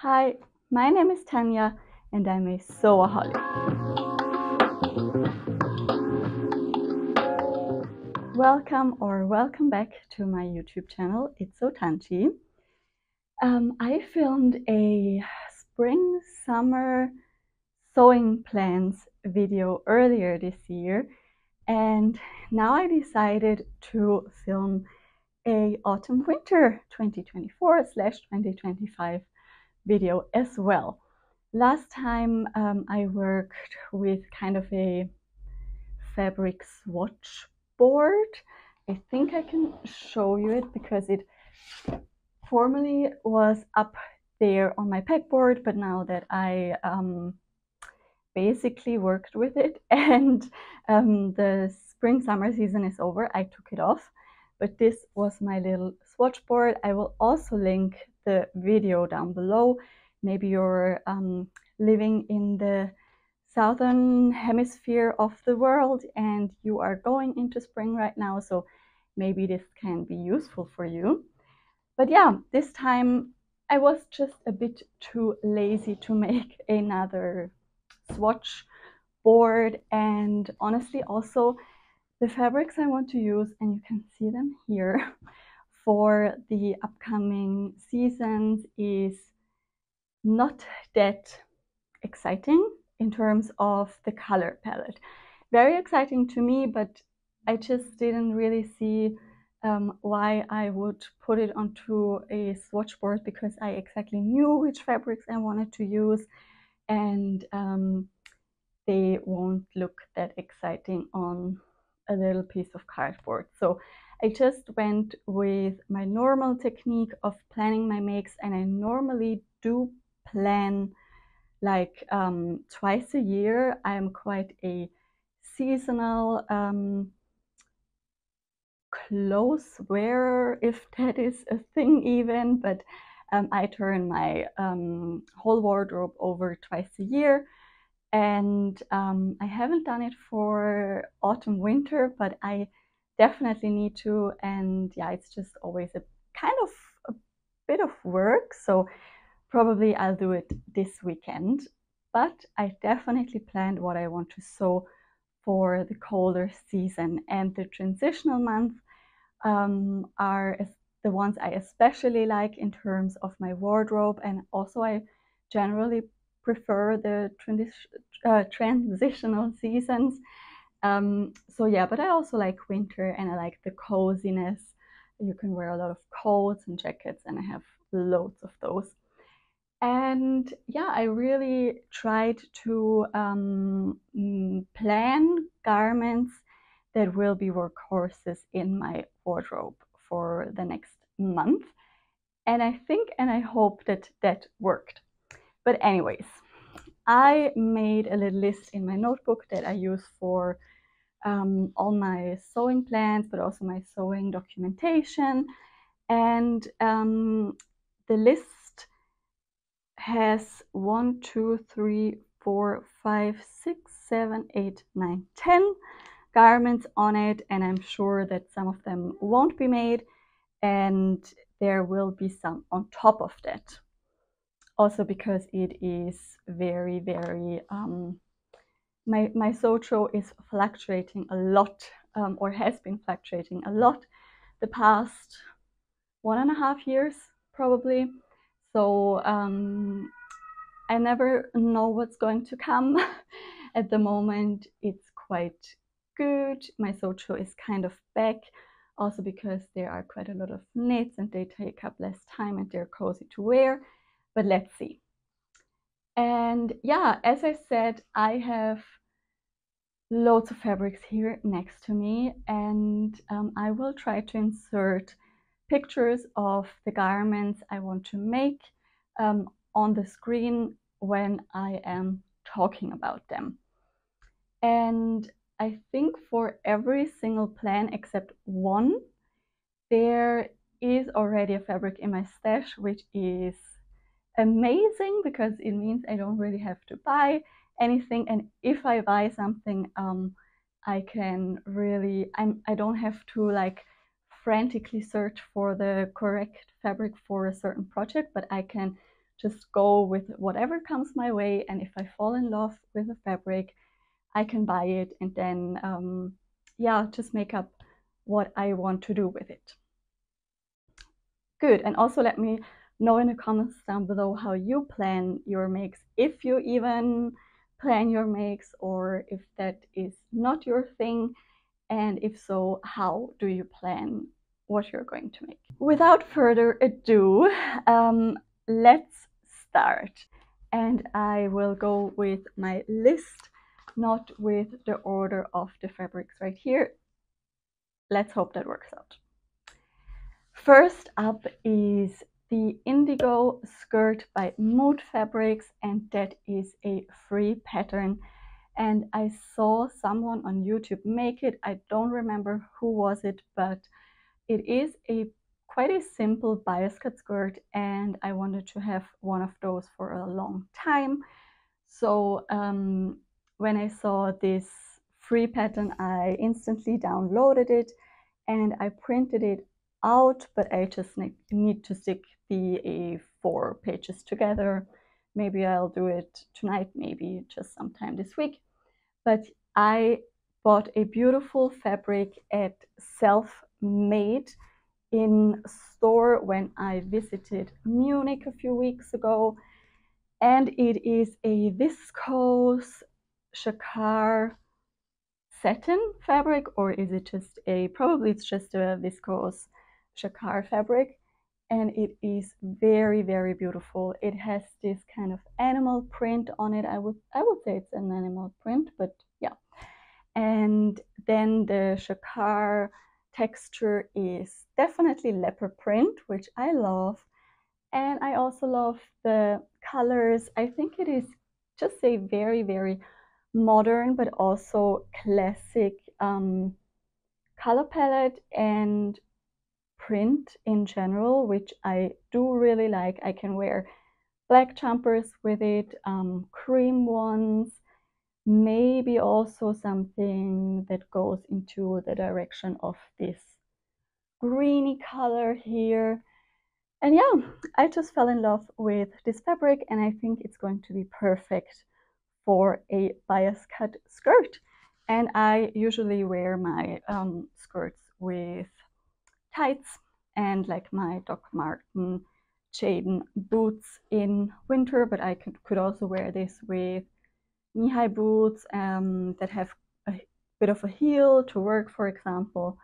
Hi, my name is Tanya and I'm a sewaholic. Welcome back to my YouTube channel. It's so Tanschi. I filmed a spring-summer sewing plans video earlier this year, and now I decided to film a autumn-winter 2024/2025 video as well. Last time I worked with kind of a fabric swatch board. I think I can show you it because it formerly was up there on my pegboard, but now that I basically worked with it and the spring summer season is over, I took it off. But this was my little swatch board. I will also link the video down below. Maybe you're living in the southern hemisphere of the world and you are going into spring right now, so maybe this can be useful for you. But yeah, this time I was just a bit too lazy to make another swatch board, and honestly also the fabrics I want to use, and you can see them here, for the upcoming seasons is not that exciting in terms of the color palette. Very exciting to me, but I just didn't really see why I would put it onto a swatch board, because I exactly knew which fabrics I wanted to use, and they won't look that exciting on a little piece of cardboard. So I just went with my normal technique of planning my makes, and I normally do plan like twice a year. I'm quite a seasonal clothes wearer, if that is a thing even, but I turn my whole wardrobe over twice a year. And I haven't done it for autumn winter, but I definitely need to. And yeah, it's just always a kind of a bit of work, so probably I'll do it this weekend. But I definitely planned what I want to sew for the colder season, and the transitional months are the ones I especially like in terms of my wardrobe, and also I generally prefer the transitional seasons. So yeah, but I also like winter, and I like the coziness. You can wear a lot of coats and jackets, and I have loads of those. And yeah, I really tried to plan garments that will be workhorses in my wardrobe for the next month. And I think and I hope that that worked. But anyways, I made a little list in my notebook that I use for all my sewing plans, but also my sewing documentation. And the list has 1, 2, 3, 4, 5, 6, 7, 8, 9, 10 garments on it, and I'm sure that some of them won't be made, and there will be some on top of that. Also because it is very, very my Socho is fluctuating a lot, or has been fluctuating a lot the past 1.5 years probably. So I never know what's going to come. At the moment, it's quite good. My Socho is kind of back, also because there are quite a lot of knits and they take up less time and they're cozy to wear. But let's see. And yeah, as I said, I have loads of fabrics here next to me, and I will try to insert pictures of the garments I want to make on the screen when I am talking about them. And I think for every single plan except one, there is already a fabric in my stash, which is amazing because it means I don't really have to buy anything. And if I buy something, I can really, I don't have to like frantically search for the correct fabric for a certain project, but I can just go with whatever comes my way, and if I fall in love with a fabric, I can buy it and then yeah, just make up what I want to do with it. Good. And also let me know in the comments down below how you plan your makes, if you even plan your makes, or if that is not your thing, and if so, how do you plan what you're going to make. Without further ado, let's start. And I will go with my list, not with the order of the fabrics right here. Let's hope that works out. First up is the Indigo Skirt by Mood Fabrics, and that is a free pattern. And I saw someone on YouTube make it. I don't remember who was it, but it is quite a simple bias cut skirt, and I wanted to have one of those for a long time. So when I saw this free pattern, I instantly downloaded it and I printed it out, but I just need to stick the 4 pages together. Maybe I'll do it tonight, maybe just sometime this week. But I bought a beautiful fabric at Self-Made in store when I visited Munich a few weeks ago, and it is a viscose jacquard satin fabric, or is it just probably it's just a viscose jacquard fabric, and it is very, very beautiful. It has this kind of animal print on it. I would say it's an animal print, but yeah. And then the jacquard texture is definitely leopard print, which I love. And I also love the colors. I think it is just a very, very modern but also classic color palette and print in general, which I do really like. I can wear black jumpers with it, cream ones, maybe also something that goes into the direction of this greeny color here. And yeah, I just fell in love with this fabric, and I think it's going to be perfect for a bias cut skirt. And I usually wear my skirts with tights and like my Doc Marten Jaden boots in winter, but I could also wear this with knee-high boots that have a bit of a heel to work, for example.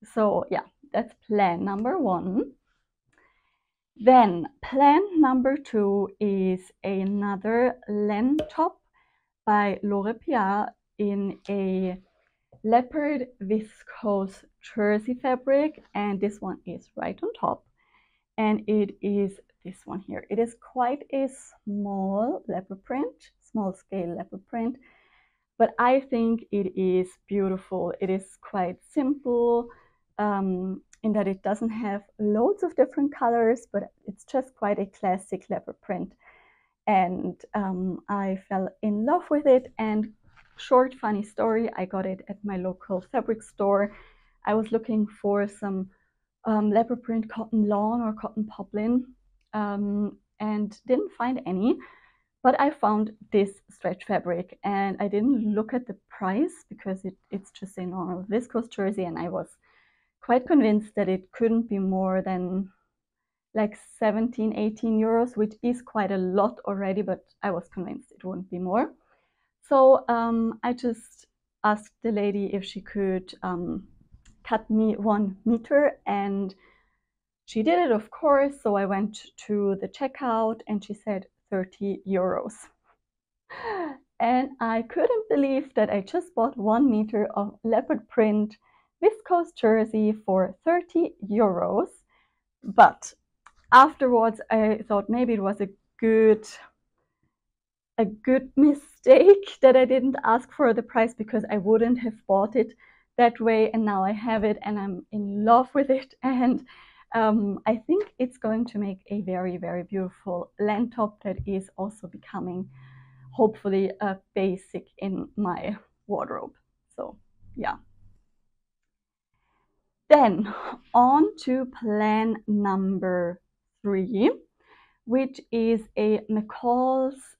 So yeah, that's plan number 1. Then plan number 2 is another Lenne top by Laura Piat in a leopard viscose jersey fabric, and this one is right on top, and it is this one here. It is quite a small leopard print, small scale leopard print, but I think it is beautiful. It is quite simple in that it doesn't have loads of different colors, but it's just quite a classic leopard print. And I fell in love with it. And short funny story, I got it at my local fabric store. I was looking for some leopard print cotton lawn or cotton poplin and didn't find any, but I found this stretch fabric, and I didn't look at the price because it's just a normal viscose jersey, and I was quite convinced that it couldn't be more than like 17-18 euros, which is quite a lot already, but I was convinced it wouldn't be more. So I just asked the lady if she could cut me 1 meter, and she did it, of course. So I went to the checkout and she said 30 euros. And I couldn't believe that I just bought 1 meter of leopard print viscose jersey for 30 euros. But afterwards, I thought maybe it was a good mistake that I didn't ask for the price, because I wouldn't have bought it that way. And now I have it and I'm in love with it. And I think it's going to make a very, very beautiful Lenne top that is also becoming hopefully a basic in my wardrobe. So yeah. Then on to plan number 3, which is a McCall's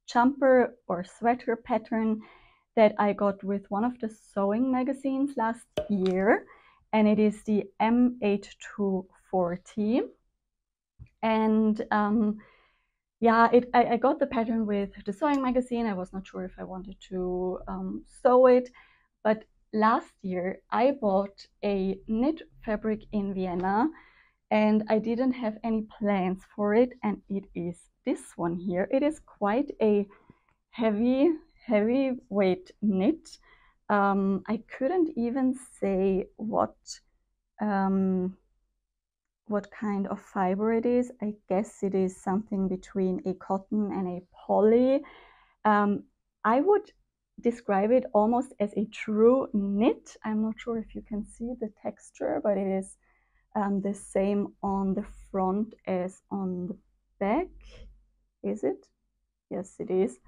jumper or sweater pattern that I got with one of the sewing magazines last year, and it is the M8240. And yeah, I got the pattern with the sewing magazine. I was not sure if I wanted to sew it, but last year I bought a knit fabric in Vienna and I didn't have any plans for it, and it is this one here. It is quite a heavyweight knit. I couldn't even say what kind of fiber it is. I guess it is something between a cotton and a poly. I would describe it almost as a true knit. I'm not sure if you can see the texture, but it is the same on the front as on the back. Is it? Yes, it is.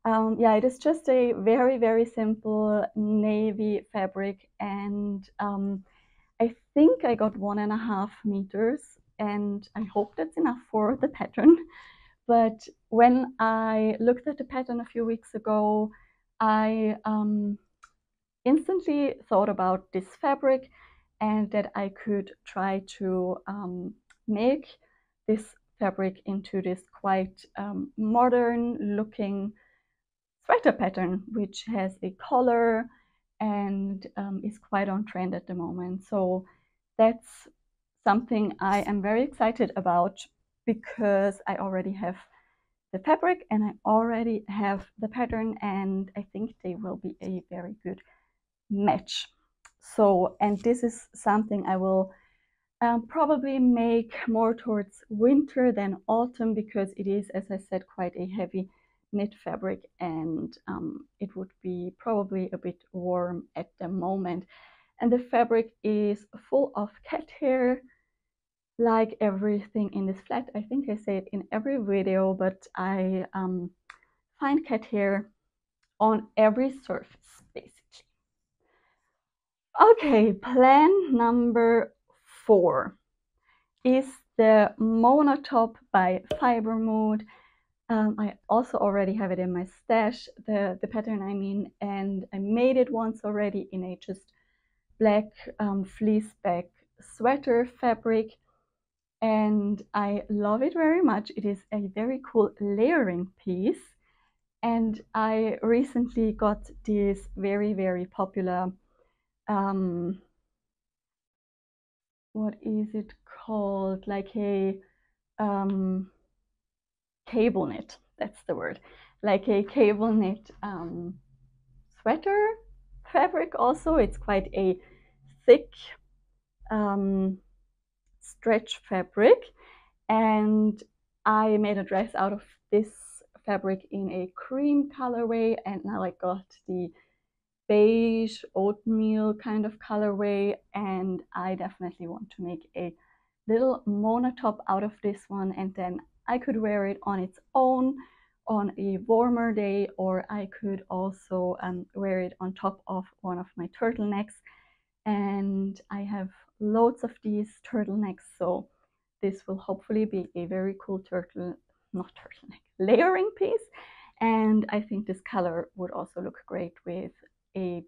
Yeah, it is just a very simple navy fabric, and I think I got 1.5 meters, and I hope that's enough for the pattern. But when I looked at the pattern a few weeks ago, I instantly thought about this fabric and that I could try to make this fabric into this quite modern looking sweater pattern, which has a collar and is quite on trend at the moment. So that's something I am very excited about because I already have the fabric and I already have the pattern, and I think they will be a very good match. So, and this is something I will probably make more towards winter than autumn, because it is, as I said, quite a heavy knit fabric, and it would be probably a bit warm at the moment. And the fabric is full of cat hair, like everything in this flat. I think I say it in every video, but I find cat hair on every surface, basically. Okay, plan number 4 is the Mona top by Fiber Mood. I also already have it in my stash, the pattern I mean, and I made it once already in a just black fleece back sweater fabric, and I love it very much. It is a very cool layering piece, and I recently got this very popular what is it called, like a cable knit, that's the word, like a cable knit sweater fabric. Also, it's quite a thick stretch fabric, and I made a dress out of this fabric in a cream colorway, and now I got the beige oatmeal kind of colorway, and I definitely want to make a little Mona top out of this one, and then I could wear it on its own on a warmer day, or I could also wear it on top of one of my turtlenecks, and I have loads of these turtlenecks, so this will hopefully be a very cool layering piece. And I think this color would also look great with a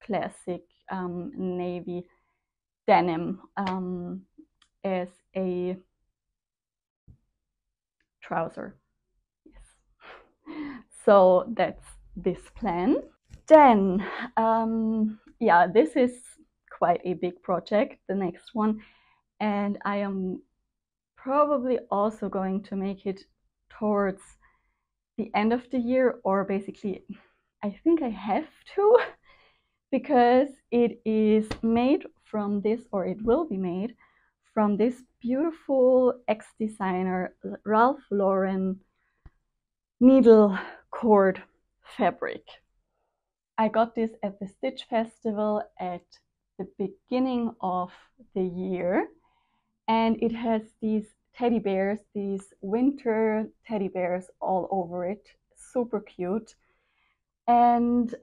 classic navy denim as a trouser. Yes. So that's this plan. Then, yeah, this is quite a big project, the next one, and I am probably also going to make it towards the end of the year, or basically I think I have to, because it is made from this, or it will be made from this beautiful ex-designer Ralph Lauren needle cord fabric. I got this at the Stitch Festival at the beginning of the year, and it has these teddy bears, these winter teddy bears all over it, super cute. And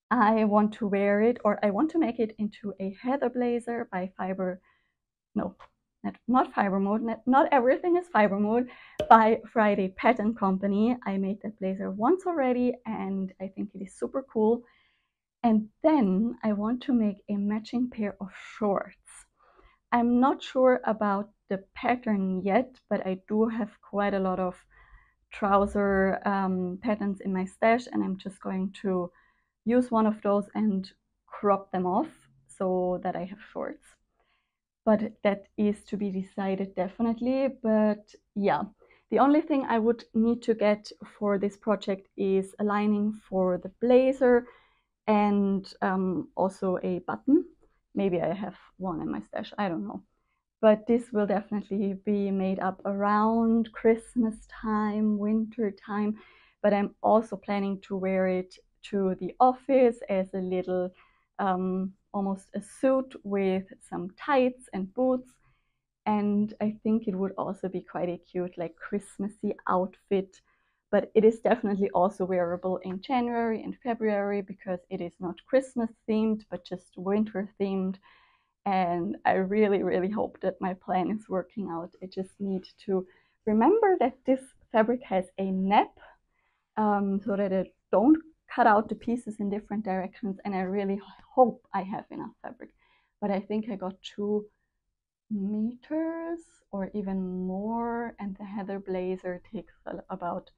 I want to wear it, or I want to make it into a heather blazer by Fiber, no, not Fiber Mode, not everything is Fiber Mode, by Friday Pattern Company. I made that blazer once already and I think it is super cool. And then I want to make a matching pair of shorts. I'm not sure about the pattern yet, but I do have quite a lot of trouser patterns in my stash, and I'm just going to use one of those and crop them off so that I have shorts. But that is to be decided definitely. But yeah, the only thing I would need to get for this project is a lining for the blazer and also a button. Maybe I have one in my stash, I don't know. But this will definitely be made up around Christmas time, winter time. But I'm also planning to wear it to the office as a little, almost a suit with some tights and boots. And I think it would also be quite a cute, like Christmassy outfit. But it is definitely also wearable in January and February because it is not Christmas themed, but just winter themed. And I really, really hope that my plan is working out. I just need to remember that this fabric has a nap so that I don't cut out the pieces in different directions. And I really hope I have enough fabric. But I think I got 2 meters or even more. And the heather blazer takes about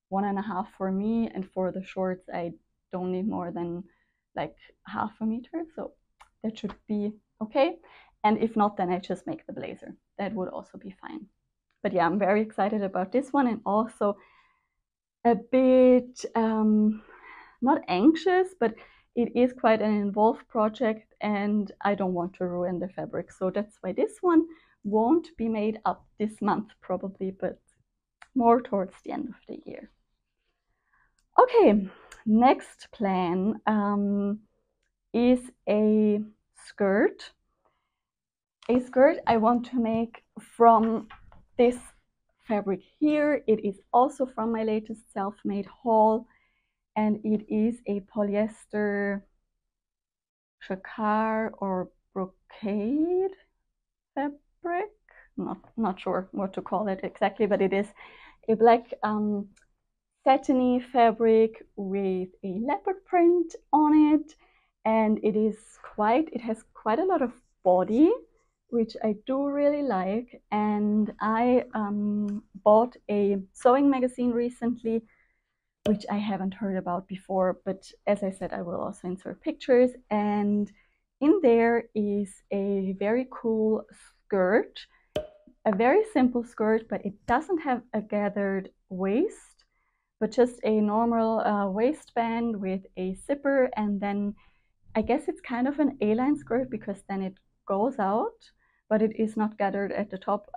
1.5 for me. And for the shorts, I don't need more than like 1/2 meter. So that should be okay. And if not, then I just make the blazer. That would also be fine. But yeah, I'm very excited about this one and also a bit not anxious, but it is quite an involved project and I don't want to ruin the fabric. So that's why this one won't be made up this month probably, but more towards the end of the year. Okay, next plan is a skirt. A skirt I want to make from this fabric here. It is also from my latest self-made haul, and it is a polyester jacquard or brocade fabric. Not sure what to call it exactly, but it is a black satiny fabric with a leopard print on it, and it has quite a lot of body, which I do really like. And I bought a sewing magazine recently, which I haven't heard about before, but as I said, I will also insert pictures. And in there is a very cool skirt, a very simple skirt, but it doesn't have a gathered waist, but just a normal waistband with a zipper. And then I guess it's kind of an A-line skirt because then it goes out, but it is not gathered at the top.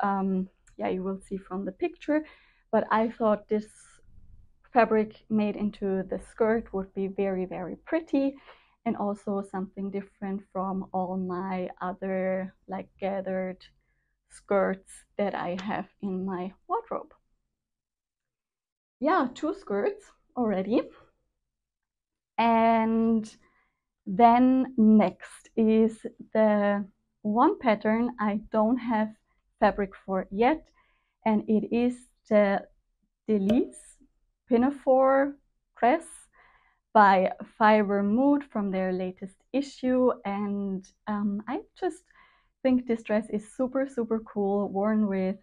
Yeah, you will see from the picture. But I thought this fabric made into the skirt would be very, very pretty and also something different from all my other like gathered skirts that I have in my wardrobe. Yeah, 2 skirts already. And then next is the one pattern I don't have fabric for yet, and it is the Deliz Pinafore dress by Fiber Mood from their latest issue. And I just think this dress is super, super cool, worn with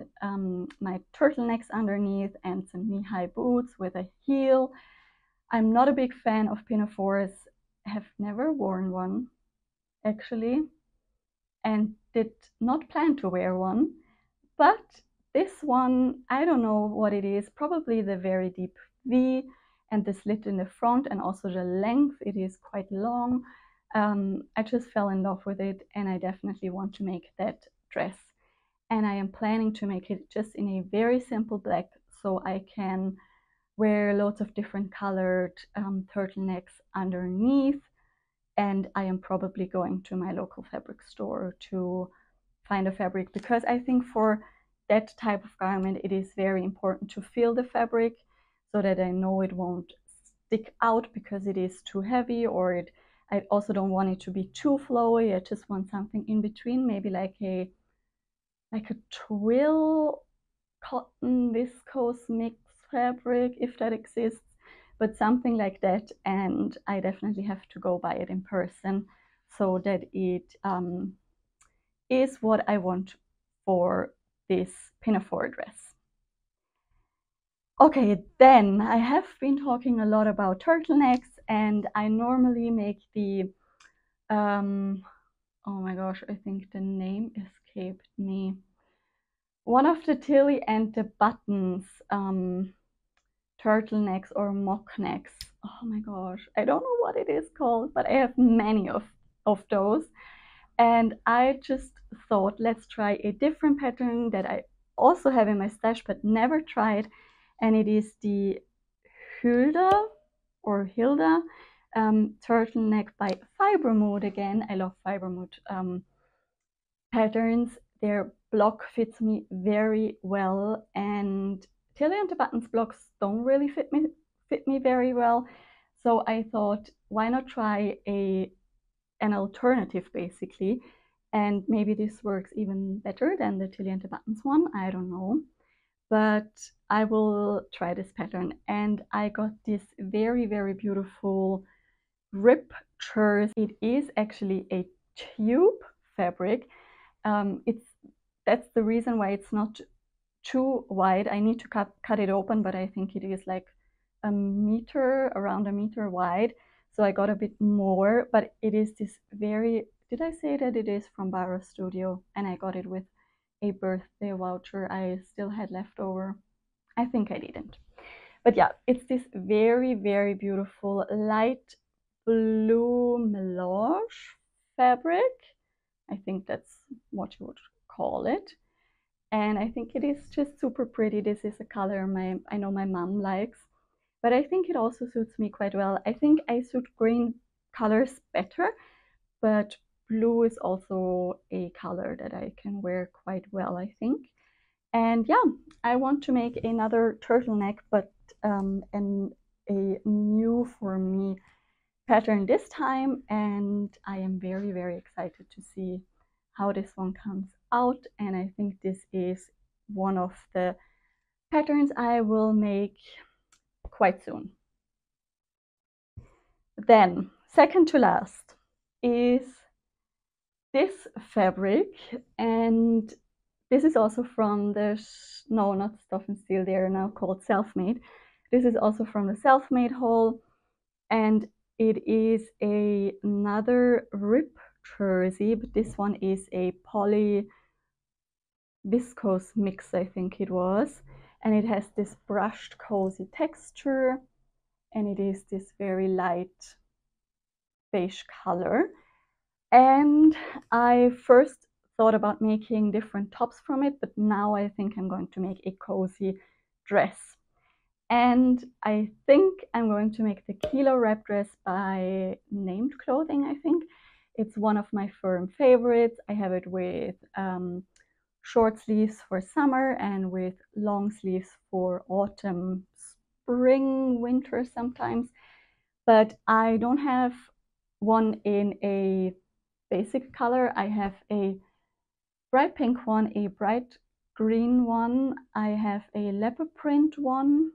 my turtlenecks underneath and some knee-high boots with a heel. I'm not a big fan of pinafores, have never worn one actually, and did not plan to wear one. But this one, I don't know what it is, probably the very deep V and the slit in the front and also the length. It is quite long. I just fell in love with it and I definitely want to make that dress. And I am planning to make it just in a very simple black so I can wear loads of different colored turtlenecks underneath. And I am probably going to my local fabric store to find a fabric because I think for that type of garment it is very important to feel the fabric so that I know it won't stick out because it is too heavy, or I also don't want it to be too flowy. I just want something in between, maybe like a like a twill cotton viscose mix fabric, if that exists, but something like that. And I definitely have to go buy it in person so that it is what I want for this pinafore dress. Okay, then I have been talking a lot about turtlenecks, and I normally make the oh my gosh, I think the name escaped me. One of the Tilly and the Buttons turtlenecks or mock necks. Oh my gosh, I don't know what it is called, but I have many of those. And I just thought, let's try a different pattern that I also have in my stash but never tried. And it is the Hylda turtleneck by Fibermood again. I love Fibermood patterns. Their block fits me very well, and Tilly and the Buttons blocks don't really fit me very well. So I thought, why not try an alternative basically, and maybe this works even better than the Tilly and the Buttons one. I don't know, but I will try this pattern. And I got this very, very beautiful rib jersey. It is actually a tube fabric. That's the reason why it's not too wide. I need to cut it open, but I think it is like around a meter wide. So I got a bit more, but it is this very, did I say that it is from Barra Studio? And I got it with a birthday voucher I still had left over. I think I didn't. But yeah, it's this very, very beautiful light blue melange fabric. I think that's what you would call it. And I think it is just super pretty. This is a color I know my mom likes, but I think it also suits me quite well. I think I suit green colors better, but blue is also a color that I can wear quite well, I think. And yeah, I want to make another turtleneck, but a new for me pattern this time, and I am very, very excited to see how this one comes out. And I think this is one of the patterns I will make quite soon. Then, second to last is this fabric, and this is also from the, no, not Stuff and Steel, they are now called Selfmade. This is also from the Selfmade haul, and it is another rib jersey, but this one is a poly viscose mix, I think it was, and it has this brushed cozy texture, and it is this very light beige color. And I first thought about making different tops from it, but now I think I'm going to make a cozy dress. And I think I'm going to make the Kielo wrap dress by Named Clothing, I think. It's one of my firm favorites. I have it with short sleeves for summer and with long sleeves for autumn, spring, winter sometimes. But I don't have one in a basic color. I have a bright pink one, a bright green one. I have a leopard print one,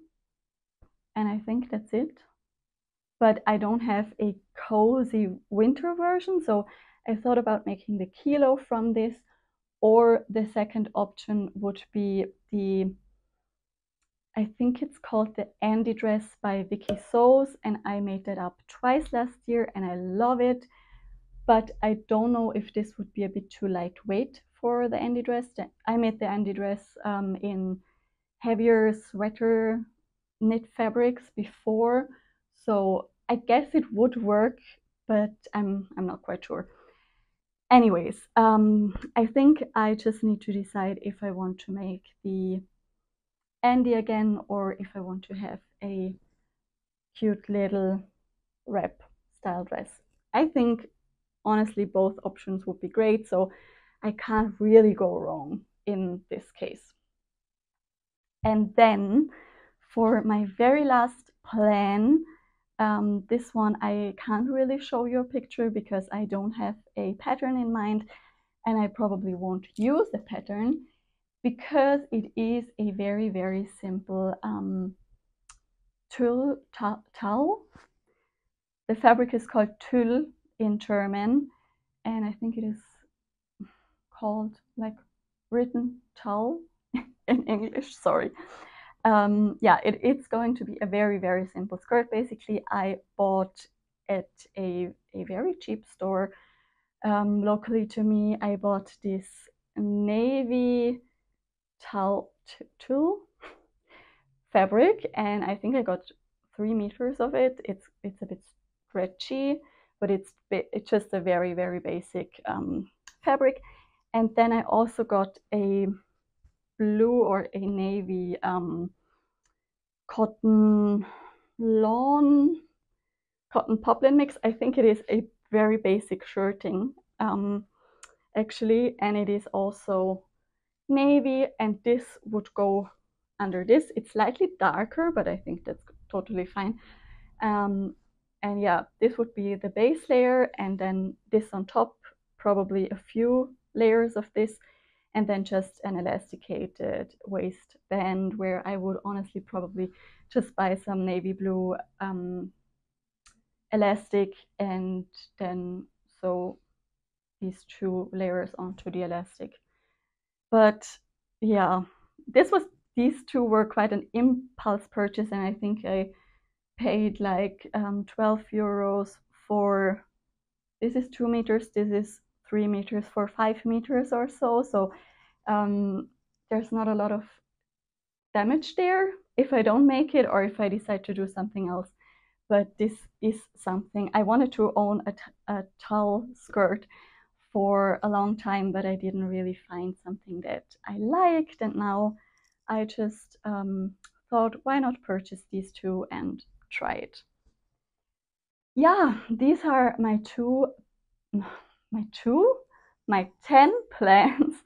and I think that's it. But I don't have a cozy winter version, so I thought about making the Kielo from this, or the second option would be the, I think it's called the Andie Dress by Vicky Sows, and I made that up twice last year and I love it. But I don't know if this would be a bit too lightweight for the Andie Dress. I made the Andie Dress in heavier sweater knit fabrics before, so I guess it would work, but I'm not quite sure. Anyways, I think I just need to decide if I want to make the Andie again, or if I want to have a cute little wrap style dress. I think honestly both options would be great, so I can't really go wrong in this case. And then for my very last plan, this one I can't really show you a picture because I don't have a pattern in mind. and I probably won't use the pattern because it is a very, very simple tulle. The fabric is called Tulle in German, and I think it is called like written tulle in English, sorry. Yeah, it's going to be a very, very simple skirt. Basically, I bought at a very cheap store locally to me. I bought this navy tulle fabric, and I think I got 3 meters of it. It's a bit stretchy, but it's just a very, very basic fabric. And then I also got a blue or a navy cotton lawn, cotton poplin mix. I think it is a very basic shirting actually, and it is also navy, and this would go under this. It's slightly darker, but I think that's totally fine. And yeah, this would be the base layer, and then this on top, probably a few layers of this, and then just an elasticated waistband, where I would honestly probably just buy some navy blue elastic and then sew these 2 layers onto the elastic. But yeah, these 2 were quite an impulse purchase, and I think I paid like 12 euros for, this is 2 meters, this is 3 meters, for 5 meters or so. So there's not a lot of damage there if I don't make it or if I decide to do something else. But this is something I wanted to own, a tulle skirt for a long time, but I didn't really find something that I liked, and now I just thought, why not purchase these 2 and try it. Yeah, these are my 10 plans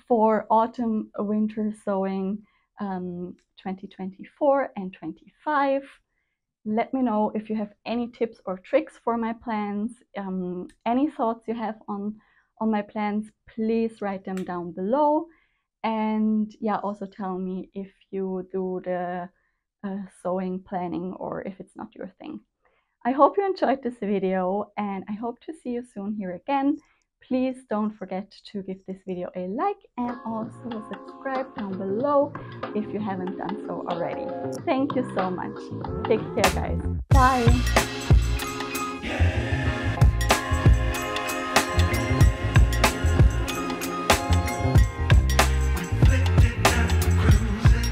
for autumn winter sewing 2024 and 25. Let me know if you have any tips or tricks for my plans, any thoughts you have on my plans. Please write them down below. And yeah, also tell me if you do the sewing planning or if it's not your thing. I hope you enjoyed this video, and I hope to see you soon here again. Please don't forget to give this video a like and also subscribe down below if you haven't done so already. Thank you so much. Take care, guys. Bye.